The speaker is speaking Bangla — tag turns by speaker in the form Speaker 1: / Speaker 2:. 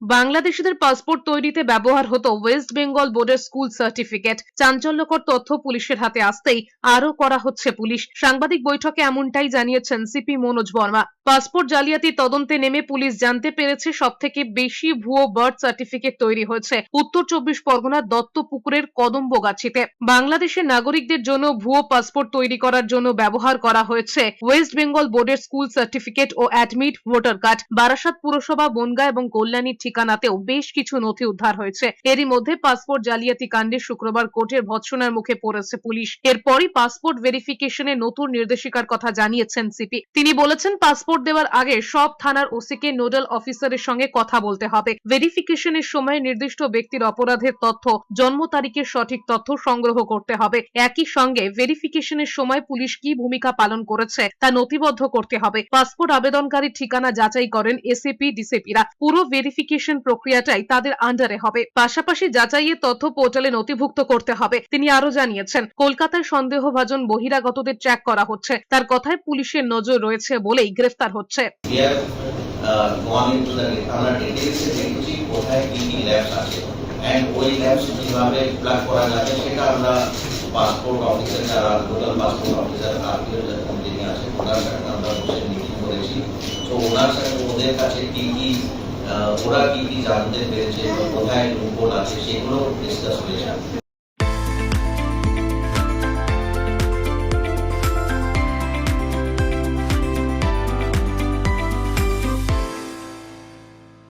Speaker 1: বাংলাদেশিদের পাসপোর্ট তৈরিতে ব্যবহার হতো ওয়েস্ট বেঙ্গল বোর্ডের স্কুল সার্টিফিকেট। চাঞ্চল্যকর তথ্য পুলিশের হাতে আসতেই আরও করা হচ্ছে পুলিশ। সাংবাদিক বৈঠকে এমনটাই জানিয়েছেন সিপি মনোজ বর্মা। পাসপোর্ট জালিয়াতি তদন্তে নেমে পুলিশ জানতে পেরেছে সবথেকে বেশি ভুয়ো বার্থ সার্টিফিকেট তৈরি হয়েছে উত্তর 24 পরগনার দত্তপুকুরের কদম্বগাছিতে। বাংলাদেশের নাগরিকদের জন্য ভুয়ো পাসপোর্ট তৈরি করার জন্য ব্যবহার করা হয়েছে ওয়েস্ট বেঙ্গল বোর্ডের স্কুল সার্টিফিকেট ও অ্যাডমিট ভোটার কার্ড। বারাসাত পুরসভা, বনগাঁ এবং কল্যাণীর ঠিকানাতেও বেশ কিছু নথি উদ্ধার হয়েছে। এরই মধ্যে পাসপোর্ট জালিয়াতি কাণ্ডে শুক্রবার কোর্টের ভৎসনার মুখে পড়েছে পুলিশ। এরপরই পাসপোর্ট ভেরিফিকেশনে নতুন নির্দেশিকার কথা জানিয়েছেন সিপি। তিনি বলেছেন, পাসপোর্ট দেওয়ার আগে সব থানার ওসিকে নোডাল অফিসারের সঙ্গে কথা বলতে হবে। ভেরিফিকেশনের সময় নির্দিষ্ট ব্যক্তির অপরাধের তথ্য, জন্ম তারিখের সঠিক তথ্য সংগ্রহ করতে হবে। একই সঙ্গে ভেরিফিকেশনের সময় পুলিশ কি ভূমিকা পালন করেছে তা নথিবদ্ধ করতে হবে। পাসপোর্ট আবেদনকারীর ঠিকানা যাচাই করেন এসিপি, ডিসিপিরা। পুরো ভেরিফিকেশন প্রক্রিয়াটাই তাদের আন্ডারে হবে। পাশাপাশি যাচাইয়ের তথ্য পোর্টালে নথিভুক্ত করতে হবে। তিনি আরো জানিয়েছেন, কলকাতায় সন্দেহভাজন বহিরাগতদের ট্র্যাক করা হচ্ছে। তার কথায় পুলিশের নজর রয়েছে বলেই গ্রেফতার হচ্ছে।
Speaker 2: পাসপোর্ট অফিসার যারা টোটাল পাসপোর্ট অফিসার যিনি আছেন ওনার সাথে আমরা বসে মিটিং করেছি। তো ওনার সাথে ওদের কাছে ওরা কি কি জানতে পেরেছে, কোথায় লুপহোল আছে সেগুলো ডিসকাস হয়েছে।